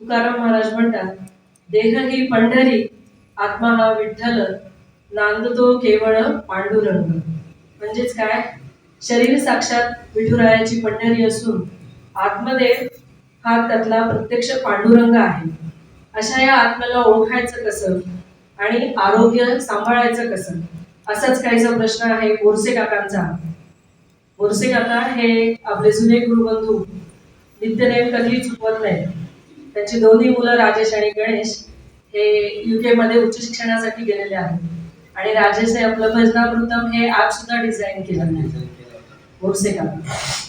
तुकाराम महाराज म्हणतात, देह ही पंढरी, आत्मा हा विठ्ठल, नांदतो केवळ पांडुरंग. म्हणजेच काय, शरीर साक्षात विठुरायाची पंढरी असून आत्मदेव हा त्यातला प्रत्यक्ष पांडुरंग आहे. अशा या आत्म्याला ओळखायचं कसं आणि आरोग्य सांभाळायचं कसं, असाच काहीसा प्रश्न आहे बोरसे काकांचा. बोरसे काका हे आपले जुने गुरुबंधू, नित्यनेम कधी चुकवत नाही. त्यांची दोन्ही मुलं राजेश आणि गणेश हे UK मध्ये उच्च शिक्षणासाठी गेलेले आहेत आणि राजेश हे आपलं भजनामृतम हे ऍप सुद्धा डिझाईन केलं नाही. बोरसे काका.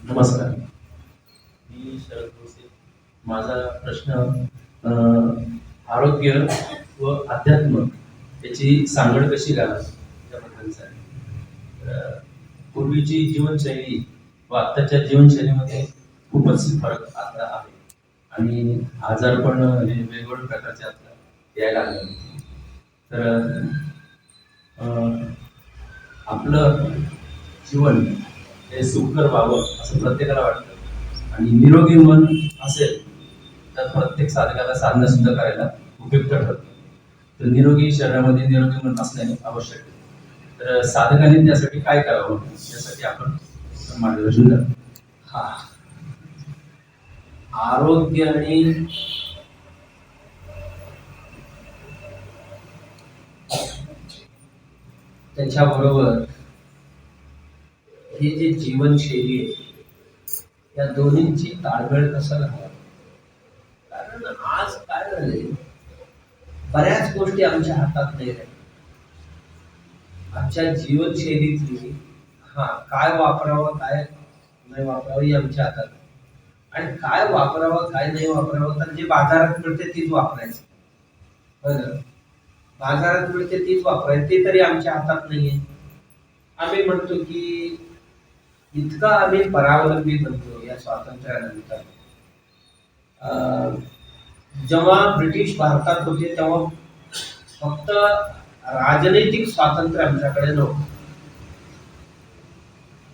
नमस्कार, मी शरद भोसे. माझा प्रश्न आरोग्य व अध्यात्म याची सांगड कशी घालावी त्याबद्दलचा आहे. पूर्वीची जीवनशैली व आत्ताच्या जीवनशैलीमध्ये खूपच फरक आता आहे आणि आजार पण हे वेगवेगळ्या प्रकारचे आता यायला लागले. तर आपलं जीवन हे सुखकर व्हावं असं प्रत्येकाला वाटतं आणि निरोगी मन असेल तर प्रत्येक साधकाला साधना सुद्धा करायला उपयुक्त ठरतं. तर निरोगी शरीरामध्ये निरोगी मन असणे आवश्यक आहे. तर साधकाने त्यासाठी काय करावं यासाठी आपण मार्गदर्शन करू. हा, आरोग्य आणि त्याच्याबरोबर ही जी जीवनशैली आहे या दोन्हींची ताळमेळ कसं घालावं. कारण आज काय झालंय, बऱ्याच गोष्टी आमच्या हातात नाही राहिल्या. आमच्या जीवनशैलीतली काय वापरावं काय नाही वापरावं ही आमच्या हातात आहे. आणि काय वापरावं काय नाही वापरावं तर जे बाजारात मिळते तीच वापरायचं. बरं, बाजारात मिळते तीच वापरायची, ते तरी आमच्या हातात नाहीये. आम्ही म्हणतो की इतका आम्ही परावलंबी बनतो या स्वातंत्र्यानंतर. जेव्हा ब्रिटिश भारतात होते तेव्हा फक्त राजनैतिक स्वातंत्र्य आमच्याकडे नव्हतं,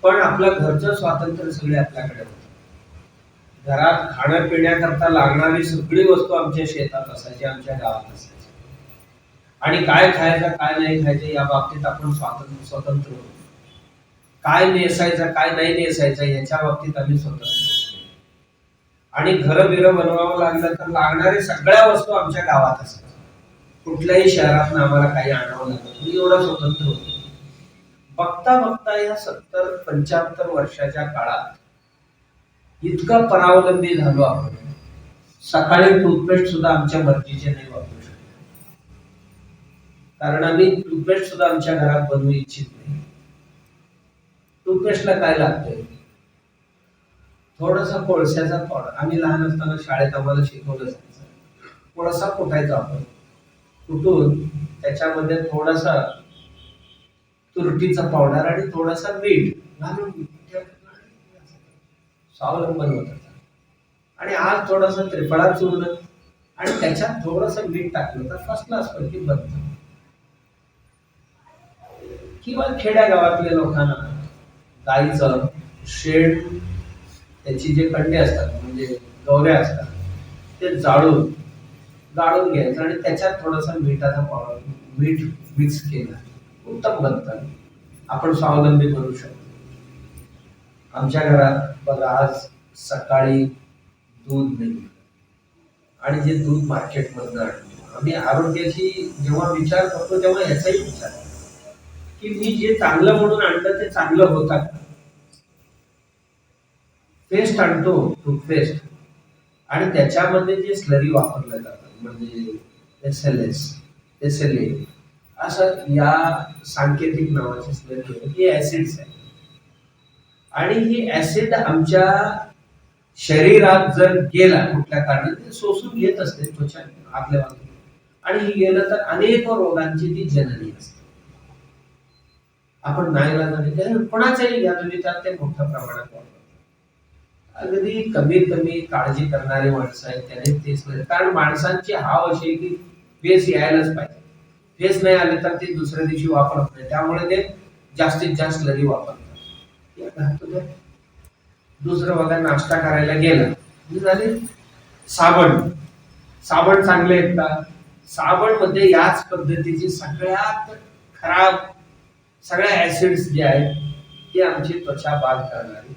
पण आपलं घरचं स्वातंत्र्य सगळे आपल्याकडे होतं. घरात खाणं पिण्याकरता लागणारी सगळी वस्तू आमच्या शेतात असायची, आमच्या गावात असायची. आणि काय खायचं काय नाही खायचं या बाबतीत आपण स्वतंत्र होतो. काय नेसायचं काय नाही नेसायचं याच्या बाबतीत आम्ही स्वतंत्र होतो. आणि घरं बिरं बनवावं लागलं तर लागणारे सगळ्या वस्तू आमच्या गावात असायच्या. कुठल्याही शहरात आम्हाला काही आणावं लागत मी एवढा स्वतंत्र होतो. बघता बघता या 70-75 वर्षाच्या काळात इतका परावलंबी झालो आपण. सकाळी टूथपेस्ट सुद्धा आमच्या मर्जीचे नाही वापरू शकतो, कारण आम्ही टूथपेस्ट सुद्धा आमच्या घरात बनवू इच्छित नाही. टूथपेस्टला काय लागतंय, थोडासा कोळशाचा पावडर. आम्ही लहान असताना शाळेत आम्हाला शिकवलं जायचं, कोळसा कुटायचा आपण, कुटून त्याच्यामध्ये थोडासा तुरटीचा पावडर आणि थोडासा मीठ घालून स्वावलंबन होत. आणि आज थोडासा त्रिफळा चूर्ण आणि त्याच्यात थोडंसं मीठ टाकलं तर फर्स्ट क्लास पैकी बनतं. किंवा खेड्या गावातल्या लोकांना गाईचं शेड, त्याची जे कंडे असतात म्हणजे गवऱ्या असतात, ते गाळून घ्यायचं आणि त्याच्यात थोडासा मिठाचा पावडर मीठ मिक्स केलं, उत्तम बनतं. आपण स्वावलंबी बनवू शकतो. आमच्या घरात बघा आज सकाळी दूध नाही आणि जे दूध मार्केटमधनं आणतो. आम्ही आरोग्याची जेव्हा विचार करतो तेव्हा याचाही विचार की मी जे चांगलं म्हणून आणलं ते चांगलं होतं का. पेस्ट आणतो टूथपेस्ट आणि त्याच्यामध्ये जे स्लरी वापरल्या जातात म्हणजे SLA असं या सांकेतिक नावाचे स्लरी ही ऍसिड्स आहे. आणि ही ऍसिड आमच्या शरीरात जर गेला कुठल्या कारणाने शोषून घेत असते त्वचा आतल्या बाजूला, आणि ही गेलं तर अनेक रोगांची ती जननी असते. आपण नाही कोणाचंही घ्या तुम्ही, त्यात ते मोठ्या प्रमाणात वापरतात. अगदी कमीत कमी काळजी करणारी माणसं आहेत त्याने तेच नाही. कारण माणसांची हाव अशी आहे की फेस यायलाच पाहिजे. फेस नाही आले तर ते दुसऱ्या दिवशी वापरत नाही, त्यामुळे ते जास्तीत जास्त लरी वापरतात. या घातलं. दुसरं बघा, नाश्ता करायला गेला झाले साबण. साबण चांगले आहेत का? साबण मध्ये याच पद्धतीची सगळ्यात खराब सगळ्या ऍसिड्स जे आहेत ते आमची त्वचा बाद करणारी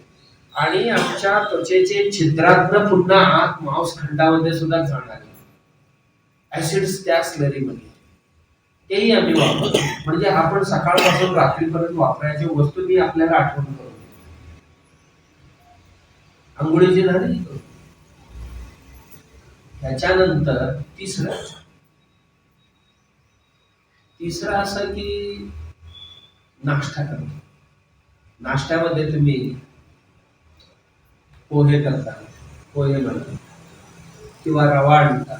आणि आमच्या त्वचेचे छिद्रातनं पुन्हा आत मांसखंडामध्ये सुद्धा जाणारे ऍसिड्स त्या स्लरीमध्ये, तेही आम्ही वापरतो. म्हणजे आपण सकाळपासून रात्रीपर्यंत वापरायची वस्तू मी आपल्याला आठवण करू. आंघोळीची झाली. त्याच्यानंतर तिसरं असं की नाश्ता करतो. नाश्त्यामध्ये तुम्ही पोहे करता, पोहे बनवता किंवा रवा आणता,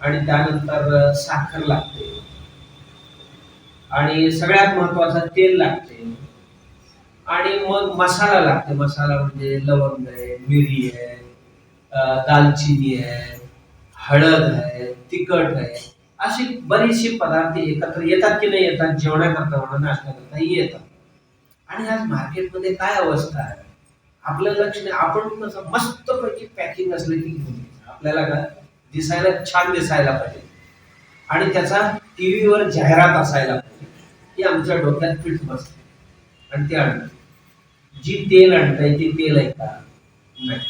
आणि त्यानंतर साखर लागते आणि सगळ्यात महत्वाचं तेल लागते आणि मग मसाला लागते. मसाला म्हणजे लवंग आहे, मिरी आहे, दालचिनी आहे, हळद आहे, तिखट आहे, अशी बरीचशी पदार्थ एकत्र येतात की नाही येतात, जेवणाकरता म्हणा नाश्ता करता येतात. आणि आज मार्केटमध्ये काय अवस्था आहे, आपलं लक्ष नाही. आपण कसं मस्तपैकी पॅकिंग असलं की घेऊन आपल्याला काय दिसायला छान दिसायला पाहिजे आणि त्याचा टीव्हीवर जाहिरात असायला पाहिजे की आमच्या डोक्यात फिट बसते आणि ते आणतात. जी तेल आणताय ती तेल आहे का? नाही,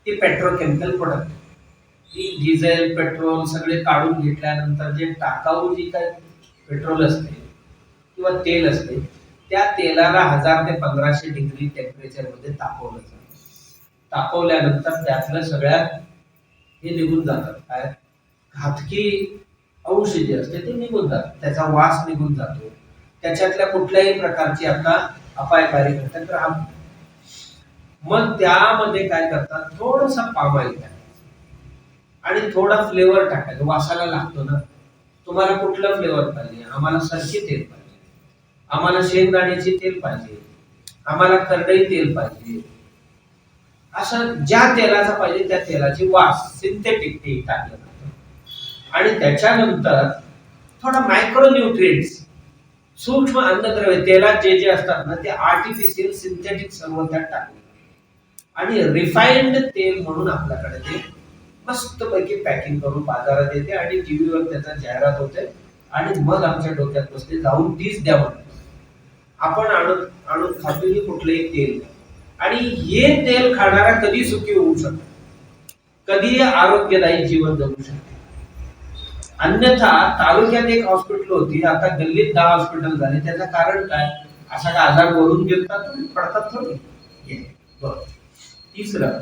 ती पेट्रोकेमिकल प्रोडक्ट. ती डिझेल पेट्रोल सगळे काढून घेतल्यानंतर जे टाकाऊ जी काय पेट्रोल असते किंवा तेल असते त्या तेलाला 1000 ते 1500 डिग्री टेम्परेचर मध्ये तापवलं जातं. तापवल्यानंतर त्यातलं सगळ्यात हे निघून जातात, काय घातकी अंश जे असते ते निघून जातात, त्याचा वास निघून जातो, त्याच्यातल्या कुठल्याही प्रकारची आता अपायकारी घटक राहत. मग त्यामध्ये काय करतात, थोडंसं पाम ऑइल टाकायचं आणि थोडा फ्लेवर टाकायचा. वासाला लागतो ना. तुम्हाला कुठलं फ्लेवर पाहिजे? आम्हाला सरकी तेल पाहिजे, आम्हाला शेंगदाण्याचे तेल पाहिजे, आम्हाला करडई तेल पाहिजे, असं ज्या तेलाचा पाहिजे त्या तेलाची वास सिंथेटिक तेल टाकलं जातं. आणि त्याच्यानंतर थोडा मायक्रो न्यूट्रिएंट्स सूक्ष्म अन्नद्रव्य तेलात जे जे असतात ना ते आर्टिफिशियल सिंथेटिक सर्व त्यात टाकले आणि रिफाइंड तेल म्हणून आपल्याकडे ते मस्तपैकी पॅकिंग करून बाजारात येते आणि टीव्हीवर त्याचा जाहिरात होते आणि मग आमच्या डोक्यात बसते जाऊन तीच द्या म्हणून. आपण आणून खातो ही कुठलंही तेल आणि हे तेल खाणारा कधी सुखी होऊ शकतो, कधी आरोग्यदायी जीवन जगू शकतो. अन्यथा तालुक्यात एक हॉस्पिटल होती, आता गल्लीत 10 हॉस्पिटल झाले. त्याचं कारण काय? असा का आजार वरून घेतात पडतात थोडी. तिसरं,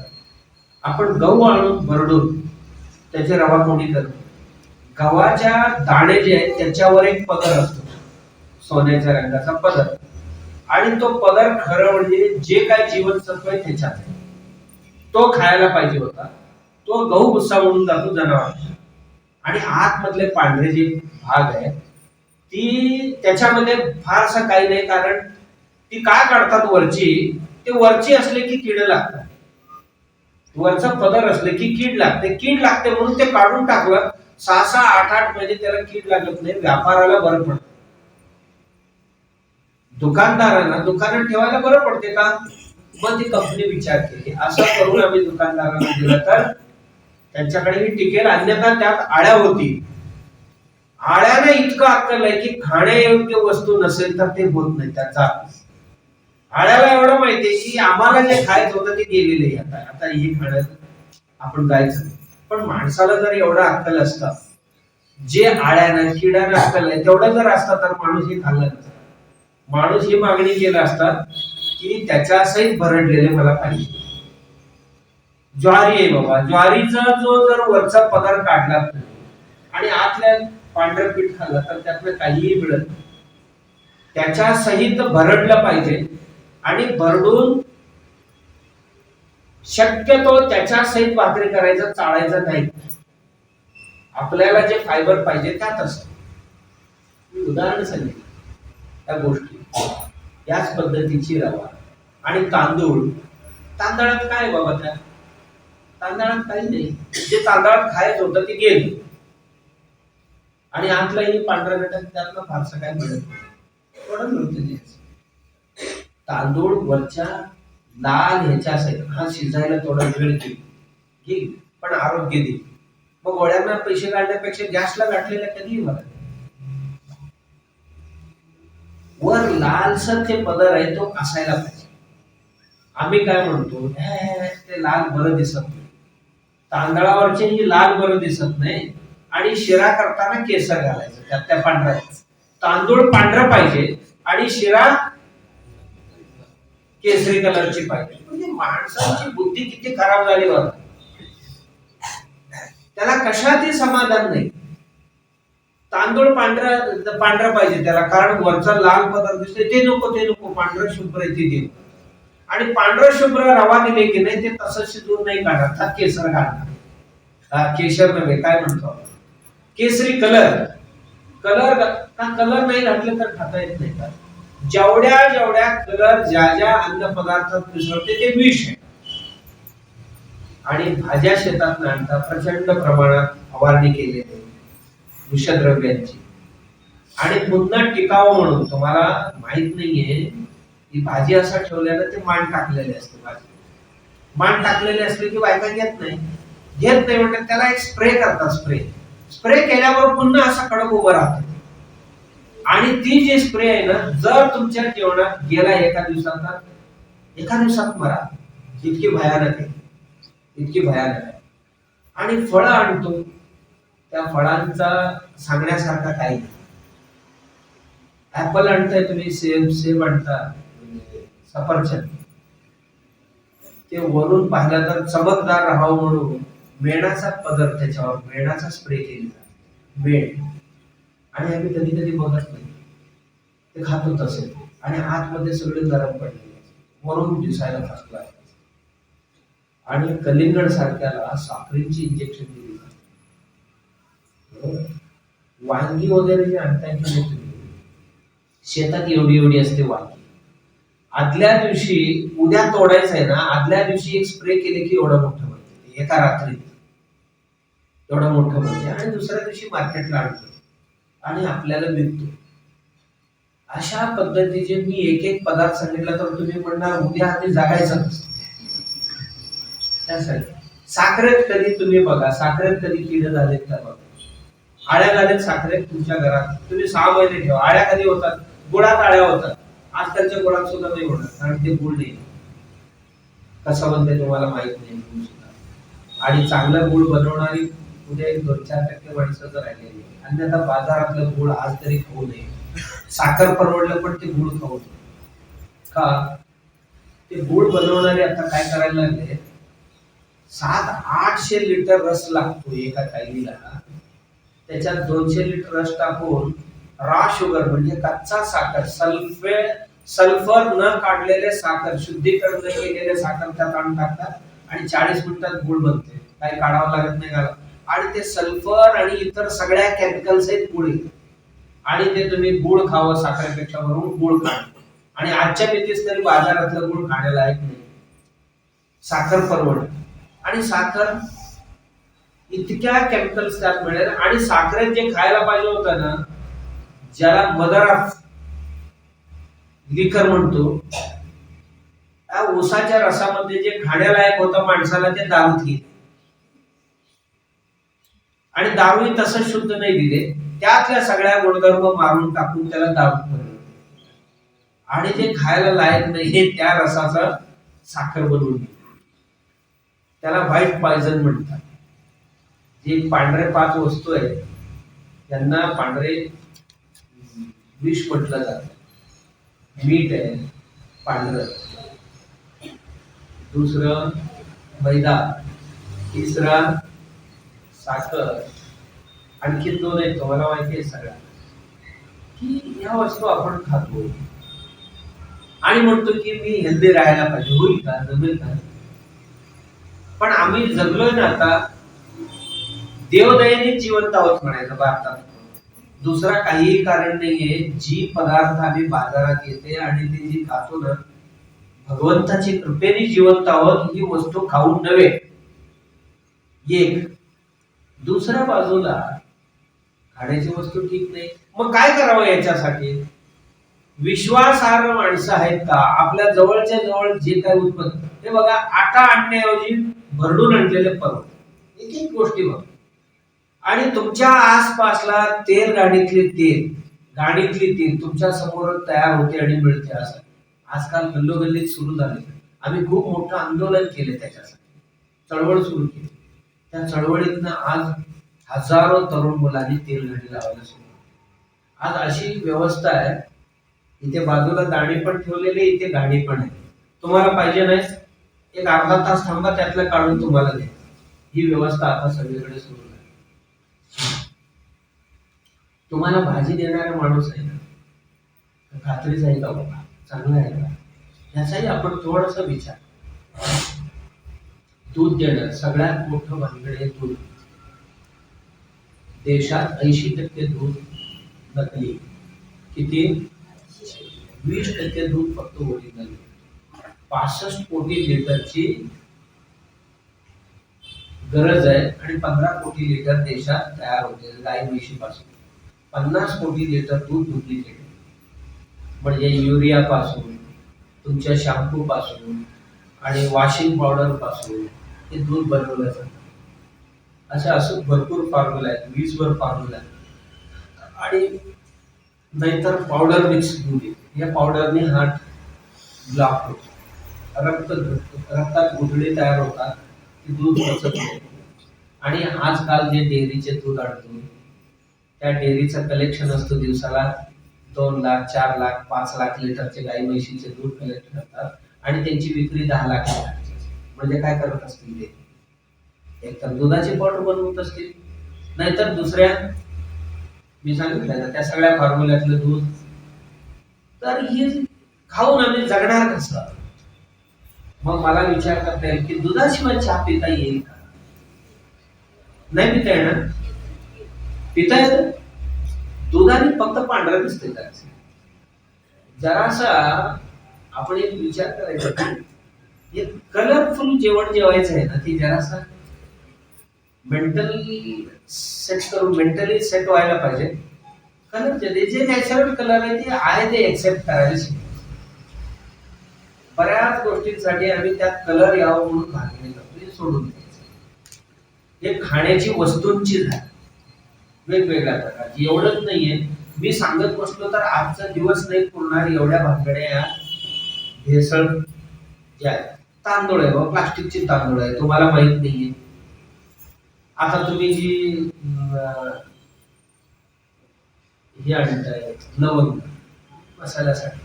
आपण गहू आणून भरडून त्याचे रवा कोणी करतो. गव्हाच्या दाणे जे आहेत त्याच्यावर एक पदर असतो, सोन्याच्या रंगाचा पदर, आणि तो पदर खरं म्हणजे जे काय जीवनसत्व आहे त्याच्यात आहे. तो खायला पाहिजे होता. तो गहू भुस्सा म्हणून जातो जनावर आणि आतमधले पांढरे जे भाग आहे ती त्याच्यामध्ये फारसं काही नाही. कारण ती काय काढतात वरची, ते वरची असले की कीड लागतात, वरचा पदर असले की कीड लागते म्हणून ते काढून टाकलं. 6-6, 8-8 महिने त्याला कीड लागत नाही, व्यापाराला बरं पडतं. दुकानदारांना दुकानात ठेवायला बरं पडते का? मग ती कंपनी विचार केली असं करून आम्ही दुकानदारांना दिलं तर त्यांच्याकडे ही टिकेल. अन्यथा त्यात आळ्या होती. आळ्याला इतकं अक्कल आहे की खाण्यायोग्य वस्तू नसेल तर ते होत नाही, त्याचा आळ्याला एवढं माहितीये की आम्हाला जे खायचं होतं ते गेलेले आता हे खाण्याचं आपण जायचं नाही. पण माणसाला जर एवढं अक्कल असतं, जे आळ्यानं किड्यानं अक्कल आहे तेवढं जर असतं तर माणूस हे खाल्लं नसतं. माणूस ही मागणी केली असतात की त्याच्या सहित भरडलेले मला पाहिजे. ज्वारी आहे बाबा, ज्वारीचा जो जर वरचा पदार्थ काढला आणि आतल्या पांढरं पीठ खाल्लं तर त्यातलं काहीही मिळत नाही. त्याच्या सहित भरडलं पाहिजे आणि भरडून शक्यतो त्याच्या सहित भाकरी करायचं, चाळायचं नाही. आपल्याला जे फायबर पाहिजे त्यात असतं. मी उदाहरण सांगितलं, ह्या गोष्टी, याच पद्धतीची रवा आणि तांदूळ. तांदळात काय बाबा, त्या तांदळात काही नाही, जे तांदळात खायचं होतं ते गेलं. आणि आतलाही पांढरा घटक त्यातलं फारसं काय मिळत नाही, थोडं मिळतं ते. तांदूळ वरच्या लाल ह्याच्यासाठी हा शिजायला थोडा वेळ घेईल पण आरोग्य देईल. मग गोळ्यांना पैसे काढण्यापेक्षा गॅसला गाठलेल्या कधीही बघा, वर लालसर ते पदर आहे तो असायला पाहिजे. आम्ही काय म्हणतो, ते लाल बरं दिसत नाही, तांदळावरचे ही लाल बरं दिसत नाही. आणि शिरा करताना केसर घालायचं त्यात, त्या पांढऱ्या. तांदूळ पांढरा पाहिजे आणि शिरा केसरी कलरची पाहिजे. म्हणजे माणसाची बुद्धी किती खराब झाली बघा, त्याला कशातही समाधान नाही. तांदूळ पांढरा पाहिजे त्याला, कारण वरचा लाल पदार्थ दिसतोय ते नको, पांढरं शुभ्र ते देऊ. आणि पांढरं शुभ्र रवा दिले की नाही ते तसं शिजवून नाही काढणार, त्यात केसर घालणार. केशर नव्हे, काय म्हणतो केसरी कलर. कलर नाही घातलं तर खाता येत नाही का? जेवढ्या कलर ज्या अन्न पदार्थात मिसळते ते विष आहे. आणि भाज्या शेतात आणता प्रचंड प्रमाणात फवारणी केलेली विषद्रव्यांची. आणि पुन्हा टिकावं म्हणून तुम्हाला माहित नाहीये की भाजी असं ठेवल्यानं ते मान टाकलेले असते. मान टाकलेले असले की बायका घेत नाही म्हणजे त्याला एक स्प्रे करतात. स्प्रे केल्यावर पुन्हा असं कडक उभं राहतं. आणि ती जी स्प्रे आहे ना, जर तुमच्या जेवणात गेला एका दिवसात मरा. इतकी भयानक आहे. आणि फळं आणतो, त्या फळांचा सांगण्यासारखा काही नाही. ऍपल आणताय तुम्ही, सेब आणता, सफरचंद, ते वरून पाहिलं तर चमकदार राहावं म्हणून मेणाचा पदर त्याच्यावर, मेणाचा स्प्रे केलेला मेण. आणि आम्ही कधी बघत नाही, ते खातो तसे. आणि आतमध्ये सगळे गरम पडलेले, वरून दिसायला फसला. आणि कलिंगड सारख्याला साखरेची इंजेक्शन दिली जाते. वांगी वगैरे जे आणताय की नाही तुम्ही, शेतात एवढी असते वांगी. आदल्या दिवशी, उद्या तोडायचं आहे ना, आदल्या दिवशी एक स्प्रे केले की एवढं मोठं बनते, एका रात्रीत एवढं मोठं बनते. आणि दुसऱ्या दिवशी मार्केटला आणतो आणि आपल्याला विकतो. अशा पद्धतीचे मी एक पदार्थ सांगितला तर तुम्ही म्हणणार उद्या आम्ही जागायचं नसतं. त्यासाठी साखरेत कधी तुम्ही बघा, साखरेत कधी किडे झालेत का बघा. आळ्या झालेत साखरेत तुमच्या घरात, तुम्ही 6 महिने ठेवा. आळ्या कधी होतात? गुळात आळ्या होतात. आजकालच्या गुळात सुद्धा नाही होणार, कारण ते गुळ नाही. कसं बनते तुम्हाला माहित नाही. आणि चांगलं गुळ बनवणारी उद्या 1-2-4% माणसं जर राहिलेली, अन्यथा बाजारातलं गुळ आज तरी खाऊ नये. साखर परवडलं पण ते गुळ खाऊ नये. का? ते गुळ बनवणारे आता काय करायला लागले, 700-800 लिटर रस लागतो एका कैलीला. त्याच्यात 200 लिटर रस टाकून रॉ शुगर म्हणजे कच्चा साखर, सल्फर न काढलेले साखर, शुद्धीकरण न केलेले साखर त्यात आणून टाकतात आणि 40 मिनिटात गुळ बनते. काही काढावं लागत नाही घाला. आणि ते सल्फर आणि इतर सगळ्या केमिकल्स आहेत गुळ. आणि ते तुम्ही गुळ खावं साखरेपेक्षा वरून गुळ खा. आणि आजच्या मितीस तरी बाजारातलं गुळ खाण्याला ऐक नाही. साखर परवड. आणि साखर इतक्या केमिकल्स त्यात मिळेल. आणि साखरेत जे खायला पाहिजे होतं ना, ज्याला मदर ऑफ लिकर म्हणतो, त्या ऊसाच्या रसामध्ये जे खाण्यालायक होतं माणसाला ते दारूत गेले. आणि दारूही तसंच शुद्ध नाही दिले, त्यातल्या सगळ्या गुणधर्म मारून टाकून त्याला दारू बनवले. आणि जे खायला लायक नाही हे त्या रसाचं साखर बनवून दिली. त्याला व्हाईट पॉयझन म्हणतात. जे पांढरे 5 वस्तू आहेत त्यांना पांढरे विष म्हटलं जातं. मीठ आहे पांढरं, दुसरं मैदा, तिसरा साखर, आणखी 2 आहेत तुम्हाला माहिती आहे सगळ्या, की या वस्तू आपण खातो आणि म्हणतो की मी हेल्दी राहायला पाहिजे. होईल का? जमेल का? पण आम्ही जगलोय ना आता, देवदयेने जिवंत आहोत म्हणायचं भारतात. दुसरा काहीही कारण नाहीये. जी पदार्थ आम्ही बाजारात येते आणि ते जी खातो ना, भगवंताची कृपेने जिवंत आहोत ही वस्तू खाऊन नव्हे. एक. दुसऱ्या बाजूला खाण्याची वस्तू ठीक नाही, मग काय करावं याच्यासाठी? विश्वासार्ह माणसं आहेत का आपल्या जवळच्या जवळ जे काही उत्पन्न, हे बघा, आटा आणण्याऐवजी भरडून आणलेले परवडते. एक एक गोष्टी बघा. आणि तुमच्या आसपासला गाडीतली तेल तुमच्या समोर तयार होते आणि मिळते. असं आजकाल गल्लोगल्लीत सुरू झाले. आम्ही खूप मोठं आंदोलन केले, त्याच्यासाठी चळवळ सुरू केली. त्या चळवळीतनं आज हजारो तरुण मुलांनी तेल गाडी लावायला सुरू. आज अशी व्यवस्था आहे, इथे बाजूला दाणे पण ठेवलेले, इथे गाडी पण आहे. तुम्हाला पाहिजे नाही, एक अर्धा तास थांबा, त्यातलं काढून तुम्हाला द्या. ही व्यवस्था आता सगळीकडे सुरू आहे. तुम्हाला भाजी देणारा माणूस आहे ना, खात्रीच आहे का बाबा, चांगला आहे का, याचाही आपण थोडासा विचार. दूध देणं सगळ्यात मोठं भानगड आहे. दूध देशात 80% दूध नकली. किती? 20% दूध फक्त ओरिजिनल. 65 कोटी लिटरची गरज आहे आणि 15 कोटी लिटर देशात तयार होते गाय म्हशीपासून. 50 कोटी लिटर दूध डुप्लिकेट, म्हणजे युरिया पासून, तुमच्या शॅम्पू पासून आणि वॉशिंग पावडर पासून हे दूध बनवलं जातं. असं भरपूर फॉर्म्युला आहेत, 20 वर फॉर्म्युला आहेत. आणि नाहीतर पावडर मिक्स दूध येते. या पावडरने हार्ट ब्लॉक होतो, रक्तात गुठळे तयार होतात, ते दूध पचत नाही. आणि आजकाल जे डेअरीचे दूध आणतो, त्या डेअरीचं कलेक्शन असतं दिवसाला 2 लाख, 4 लाख, 5 लाख लिटरचे गाई म्हशीचे दूध कलेक्ट करतात आणि त्यांची विक्री 10 लाख लिटरची. म्हणजे काय करत असतील ते? एक तर दुधाचे पावडर बनवत असतील, नाहीतर दुसऱ्या मी सांगितलं ना त्या सगळ्या फॉर्म्युल्यातलं दूध. तर हे खाऊन आम्ही जगणार कसं? मग मला विचार करता येईल की दुधाशिवाय चहा पिता येईल का? नाही पिता येणार. पिता येतं दुधाने, फक्त पांढरं दिसतंय त्याचं. जरासा आपण एक विचार करायचा, हे कलरफुल जेवण जेवायचं आहे ना, ते जरासा मेंटली सेट व्हायला पाहिजे. कलर जे नॅचरल कलर आहे ते आहे ते एक्सेप्ट करायला शिकायचं. बऱ्याच गोष्टींसाठी आम्ही त्यात कलर यावं म्हणून भागले जातो, सोडून द्यायचं. हे खाण्याची वस्तूंची झाली वेगवेगळ्या प्रकारची. एवढंच नाहीये, मी सांगत बसलो तर आजचा दिवस नाही पुरणार एवढ्या भानगड्या या भेसळ ज्या तांदूळ आहे, प्लास्टिकची तांदूळ आहे, तुम्हाला माहित नाहीये. आता तुम्ही जी हे आणताय लवंग मसाल्यासाठी,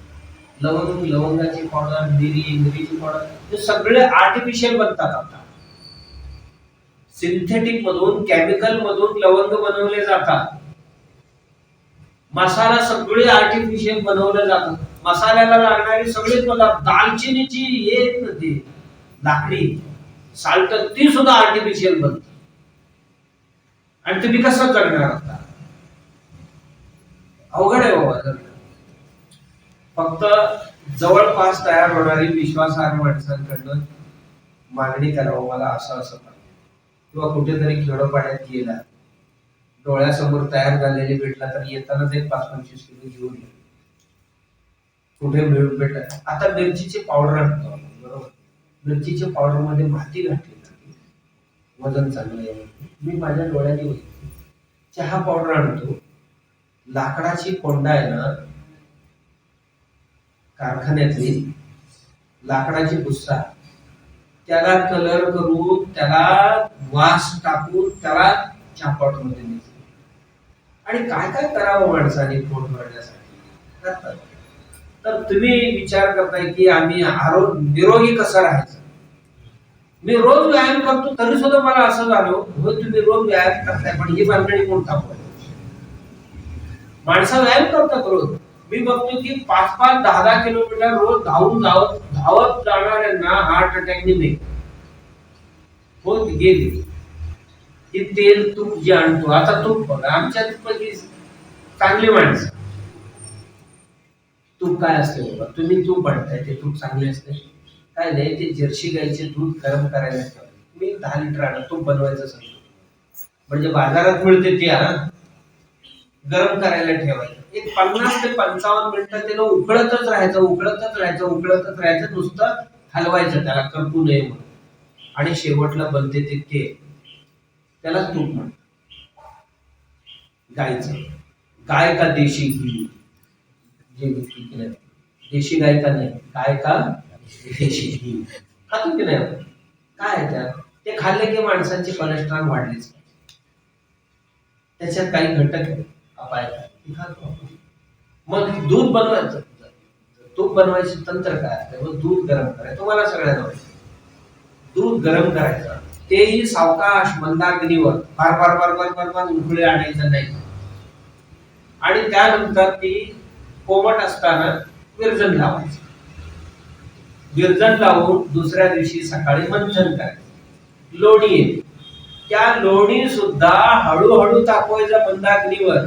लवंगाची पावडर, मिरीची पावडर, हे सगळे आर्टिफिशियल बनतात. आता सिंथेटिक मधून, केमिकल मधून लवंग बनवले जातात. मसाला सगळे आर्टिफिशियल बनवले जातात. मसाल्याला लागणारी सगळे पदार्थ, दालचिनीची हे नव्हती लाकडी साल्ट, ती सुद्धा आर्टिफिशियल बनते. आणि तुम्ही कसं जगणार आता? अवघड आहे बाबा जगणं. फक्त जवळपास तयार होणारी विश्वासार्ह माणसांकडनं मागणी करावं, मला असं असं पाहिजे. किंवा कुठेतरी खेडोपाड्यात गेला, डोळ्यासमोर तयार झालेले भेटला तर येतानाच एक 5-25 किलो घेऊन ये. कुठे भेटत. आता मिरचीचे पावडर आणतो आपण, बरोबर? मिरचीच्या पावडर मध्ये माती घातली जाते, वजन चांगलं आहे. मी माझ्या डोळ्याने बघितलं. चहा पावडर आणतो, लाकडाची कोंडा आहे ना कारखान्यातली, लाकडाची भुस्सा, त्याला कलर करून, त्याला वास टाकून, त्याला चहा पावडर मध्ये मिसळून. आणि काय काय करावं माणसाने पोट भरण्यासाठी करतात. तर तुम्ही विचार करताय की आम्ही निरोगी कसं राहायचं. मी रोज व्यायाम करतो तरी सुद्धा मला असं झालं, हो तुम्ही रोज व्यायाम करताय पण ही बांधणी कोण टाकू? माणसं व्यायाम करतात रोज. मी बघतो की 5-5, 10-10 किलोमीटर रोज धावत जाणाऱ्यांना हार्ट अटॅकने नाही होत गेली. की तेल तूप जे आणतो, आता तूप बघा, आमच्या चांगली माणसं. तूप काय असते बाबा, तुम्ही तूप बनताय ते तूप चांगले असते काय नाही. ते जर्सी गाईचे दूध गरम करायला ठेवा. मी 10 लिटर आणत तूप बनवायचं सांगतो, म्हणजे बाजारात मिळते ते गरम करायला ठेवायचं. एक 50 ते 55 मिनिटं त्याला उकळतच राहायचं, उकळतच राहायचं, उकळतच राहायचं, नुसतं हलवायचं त्याला करपू नये म्हणून. आणि शेवटला बनते ते केक, त्याला तूप म्हणतात. गायचं, गाय का देशी घी, जे देशी गाय का नाही, गाय का देशी घी खातो की नाही आपण? काय आहे त्यात? ते खाल्ले की माणसांची कोलेस्ट्रॉल वाढलीच. त्याच्यात काही घटक आहे अपायकारक, ते खातो आपण. मग दूध बनवायचं, तूप बनवायचे तंत्र काय असतं? मग दूध गरम करायचं. तुम्हाला सगळ्यांना माहिती, दूध गरम करायचं, तेही सावकाश मंदाग्नीवर, फार फार फार फार फार फार उकळी आणायचं नाही. आणि त्यानंतर ती कोमट असताना विरजण लावायचं. विरजण लावून दुसऱ्या दिवशी सकाळी मंथन करायचं. लोणी येते, त्या लोणी सुद्धा हळूहळू तापवायचं मंदाग्नीवर.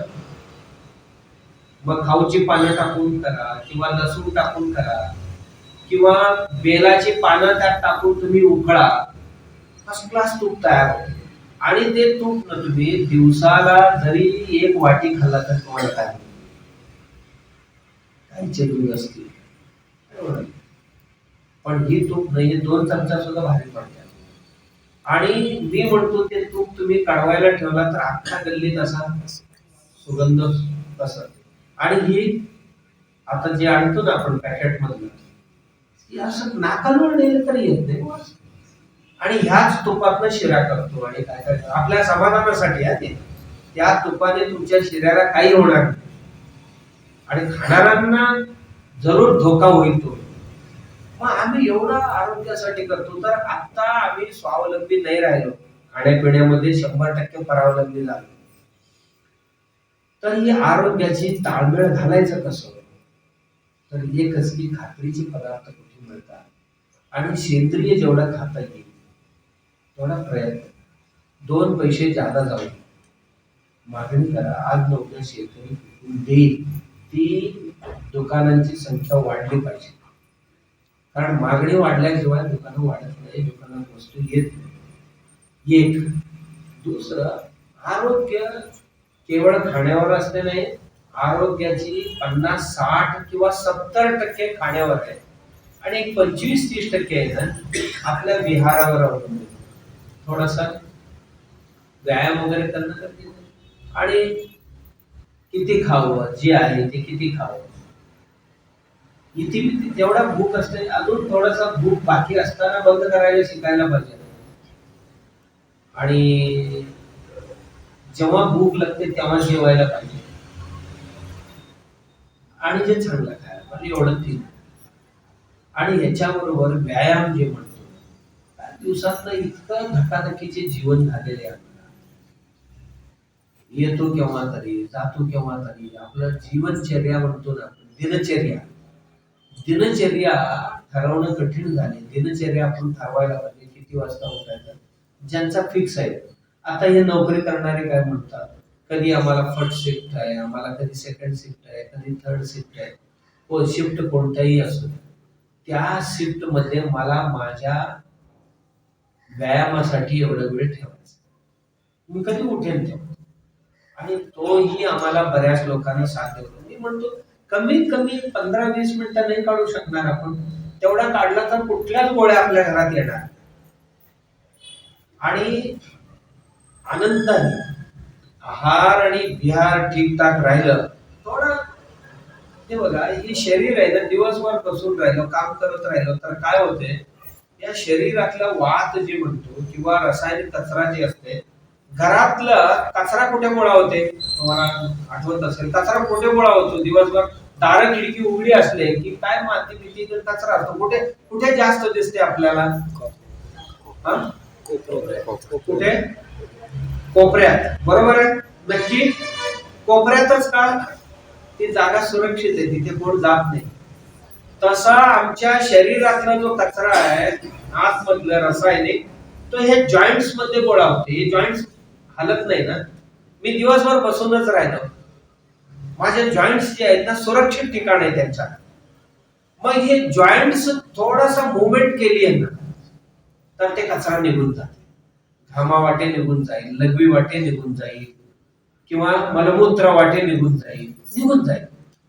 मग खाऊची पानं टाकून करा, किंवा लसूण टाकून करा, किंवा बेलाची पानं त्यात टाकून तुम्ही उकळा, फर्स्ट क्लास तूप तयार होते. आणि ते तूप न तुम्ही दिवसाला जरी 1 वाटी खाल्ला तर तुम्हाला काय काहीचे दूध असतील, पण ही तूप नाही, 2 चमचा सुद्धा भारी पडतात. आणि मी म्हणतो ते तूप तुम्ही काढवायला ठेवला तर अख्खा गल्लीत असा सुगंध पसरतो. आणि ही आता जे आणतो ना आपण पॅकेट मधलं, असं नाकालवर नेलं तरी येत नाही. आणि ह्याच तुपातनं शिरा करतो आणि काय काय आपल्या समाधानासाठी आहे. त्या तुपाने तुमच्या शिऱ्याला काही होणार नाही आणि खाणाऱ्यांना जरूर धोका होईल तो. मग आम्ही एवढा आरोग्यासाठी करतो, तर आता आम्ही स्वावलंबी नाही राहिलो, खाण्यापिण्यामध्ये 100% परावलंबी झालो. तर ही आरोग्याची ताळमेळ घालायचं कसं? तर एकच की खात्रीचे पदार्थ कुठे मिळतात आणि सेंद्रिय जेवढा खाता येईल तेवढा प्रयत्न. 2 पैसे जादा जाऊ, मागणी करा. आज न उद्या शेतकरी देईल. ती दुकानांची संख्या वाढली पाहिजे, कारण मागणी वाढल्याशिवाय दुकानं वाढत नाही, दुकानात वस्तू येत नाही. एक. दुसरं, आरोग्य केवळ खाण्यावर असते नाही, आरोग्याची 50, 60 किंवा 70% खाण्यावर आहे आणि 25-30% आहे ना आपल्या विहारावर अवलंबून. थोडासा व्यायाम वगैरे करणं गरजेचं आहे. आणि किती खावं, जे आहे ते किती खावं, इथे जेवढा भूक असते, अजून थोडासा भूक बाकी असताना बंद करायला शिकायला पाहिजे. आणि जेव्हा भूक लागते तेव्हा जेवायला पाहिजे. आणि जे चांगलं खायला पाहिजे एवढं ठीक. आणि ह्याच्याबरोबर व्यायाम जे म्हणतो, दिवसातलं इतकं धकाधकीचे जीवन झालेले आहे, येतो केव्हा तरी, जातो केव्हा तरी. आपलं जीवनचर्या म्हणतो ना, दिनचर्या ठरवणं कठीण झाले. दिनचर्या आपण ठरवायला पाहिजे, किती वाजता उठायचं, ज्यांचा फिक्स आहे. आता हे नोकरी करणारे काय म्हणतात, कधी आम्हाला फर्स्ट शिफ्ट आहे, आम्हाला कधी सेकंड शिफ्ट आहे, कधी थर्ड शिफ्ट आहे. शिफ्ट कोणताही असो, त्या शिफ्ट मध्ये मला माझ्या व्यायामासाठी एवढा वेळ ठेवायचा, मी कधी उठेन तेव्हा. आणि तोही आम्हाला बऱ्याच लोकांना साध्य होतो. मी म्हणतो कमीत कमी 15-20 मिनिटं नाही काढू शकणार आपण, तेवढा काढला तर कुठल्याच गोळ्या आपल्या घरात येणार. आणि आनंदाने आहार आणि विहार ठीकठाक राहिलं थोडं. ते बघा, हे शरीर आहे ना, दिवसभर बसून राहिलं, काम करत राहिलं तर काय होते, या शरीरातला वात जे म्हणतो किंवा रासायनिक कचरा जे असते, घरातलं कचरा कुठे गोळा होते, तुम्हाला आठवत असेल, कचरा कुठे गोळा होतो दिवसभर. दार खिडकी उघडी असले की काय माती बिती कचरा असतो, कुठे कुठे जास्त दिसते आपल्याला? कुठे? कोपऱ्यात. बरोबर आहे, नक्की कोपऱ्यातच का? ती जागा सुरक्षित आहे, तिथे कोण जात नाही. तसा आमच्या शरीरातला जो कचरा आहे, आतमधलं रासायनिक, तो हे जॉइंट्स मध्ये गोळा होते. हे जॉइंट्स हलत नाही ना, मी दिवसभर बसूनच राहिलो, माझे जॉईंट्स जे आहेत ना सुरक्षित ठिकाण आहे त्यांच्या. मग हे जॉईंट्स थोडासा मुवमेंट केली आहे ना तर ते कचरा निघून जाते, घामा वाटे निघून जाईल, लघवी वाटे निघून जाईल किंवा मलमूत्र वाटे निघून जाईल.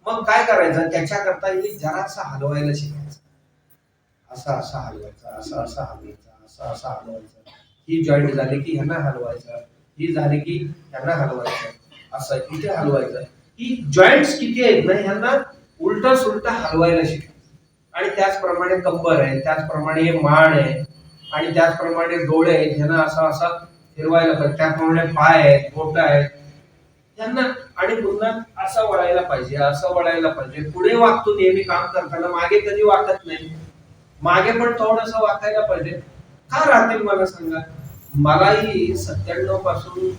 मग काय करायचं, त्याच्याकरता हे जरासा हलवायला शिकायचं. असा असा हलवायचा, असा असा हलवायचा, असा असा हलवायचा. ही जॉईंट झाली की ह्यांना हलवायचं, ही झाली की ह्यांना हलवायचं, असं इथे हलवायचं. ही जॉईंट्स किती आहेत ना ह्यांना उलट सुलट हलवायला शिकायचं. आणि त्याचप्रमाणे कंबर आहे, त्याचप्रमाणे हे मान आहे, आणि त्याचप्रमाणे डोळे आहेत, ह्यांना असा असा फिरवायला पाहिजे. त्याप्रमाणे पाय आहेत, बोट आहेत त्यांना, आणि पुन्हा असं वळायला पाहिजे, असं वळायला पाहिजे. पुढे वागतो नेहमी काम करताना, मागे कधी वाकत नाही. मागे पण थोडस वाकायला पाहिजे. का राहतील मला सांगा. मलाही 97 पासून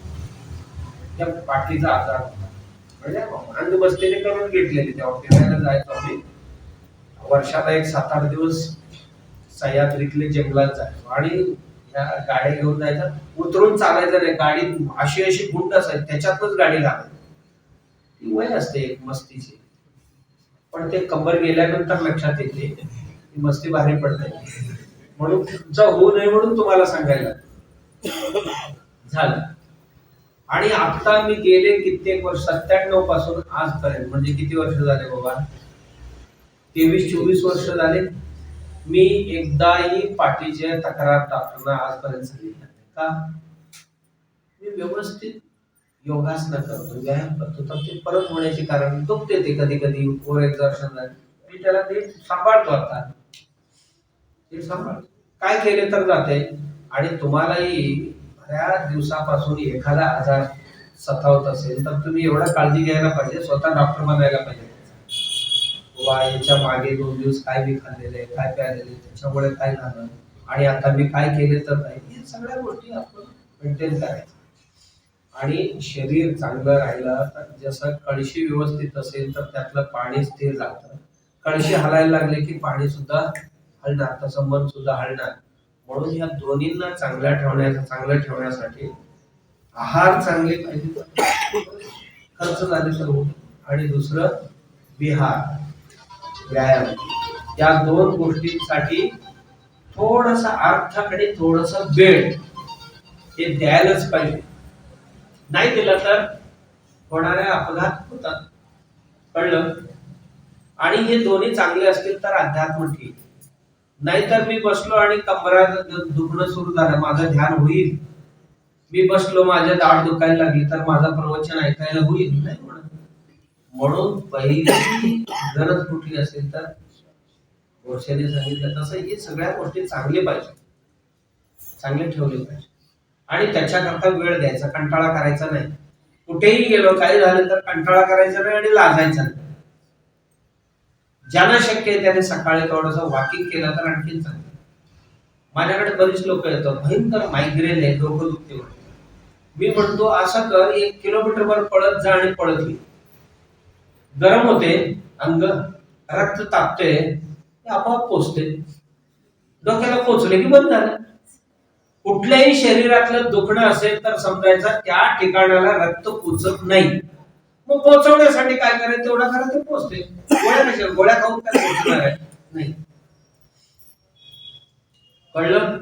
त्या पाठीचा आजार होता, म्हणजे अंधबस्तीने करून घेतलेली. तेव्हा फिरायला जायचो आम्ही, वर्षाला एक 7-8 दिवस सह्याद्रीतले जंगलात जायचो आणि या गाड्या घेऊन जायचं, उतरून चालायचं नाही. गाडी अशी अशी गुंड असायची, त्याच्यातच गाडी घालायची. ती वय असते एक मस्तीची, पण ते कंबर गेल्यानंतर लक्षात येते ती मस्ती भारी पडते. म्हणून तुमचा होऊ नये म्हणून तुम्हाला सांगायला झालं. आणि आता मी गेले कित्येक वर्ष, 97 पासून आजपर्यंत, म्हणजे किती वर्ष झाले बाबा, 23-24 वर्ष झाले, मी एकदाही पाठीचे तक्रार डॉक्टरना आजपर्यंत सांगितलं. का? मी व्यवस्थित योगासना करतो, व्यायाम करतो, तर ते परत होण्याचे कारण दुखते. ते कधी कधी ओव्हर एक्झर्शन झालं, मी त्याला ते सांभाळतो. आता ते सांभाळतो, काय केले तर जाते. आणि तुम्हालाही बऱ्याच दिवसापासून एखादा आजार सतावत असेल तर तुम्ही एवढा काळजी घ्यायला पाहिजे, स्वतः डॉक्टर बनायला पाहिजे. बाबा याच्या मागे 2 दिवस काय मी खाल्लेले, काय प्यायलेले, त्याच्यामुळे काय झालं, आणि आता मी काय केले तर नाही, या सगळ्या गोष्टी आपण मेंटेन करायच्या. आणि शरीर चांगलं राहिलं तर, जसं कळशी व्यवस्थित असेल तर त्यातलं पाणी स्थिर राहतं. कळशी हलायला लागले की पाणी सुद्धा हलणार, तसं मन सुद्धा हलणार. म्हणून या दोन्हींना चांगलं ठेवण्यासाठी आहार चांगले पाहिजे, खर्च झाले तर होईल, आणि दुसरं विहार, व्यायाम, या 2 गोष्टींसाठी थोडस अर्थाकडे थोडस वेळ हे द्यायलाच पाहिजे. नाही दिला तर होणारे अपघात होतात, कळलं. आणि हे दोन्ही चांगले असतील तर अध्यात्म ठीक. नाहीतर मी बसलो आणि कंबरात दुखणं सुरू झालं, माझं ध्यान होईल. मी बसलो, माझ्या दाढ दुखायला लागली तर माझं प्रवचन ऐकायला होईल नाही म्हणत. म्हणून पहिली गरज कुठली असेल तर वर्षाने सांगितलं तसं हे सगळ्या गोष्टी चांगले पाहिजे, चांगले ठेवले पाहिजे. आणि त्याच्याकरता वेळ द्यायचा, कंटाळा करायचा नाही. कुठेही गेलो काही झालं तर कंटाळा करायचा नाही आणि लाजायचा नाही. ज्यांना शक्य आहे त्याने सकाळी थोडंसं वॉकिंग केलं तर आणखीन चांगलं. माझ्याकडे बरीच लोक येतात, भयंकर मायग्रेन आहे, डोकं दुखते. मी म्हणतो असं कर, 1 किलोमीटरवर पळत जा आणि पळत ये. गरम होते अंग, रक्त तापते, आपोआप पोचते. डोक्याला पोचले की बंद झालं. कुठल्याही शरीरातलं दुखणं असेल तर समजायचं त्या ठिकाणाला रक्त पोचत नाही. मग पोचवण्यासाठी काय करायचं, तेवढा खरं ते पोचते. गोळ्या खाऊन काय पोचणार आहे नाही. कळलं.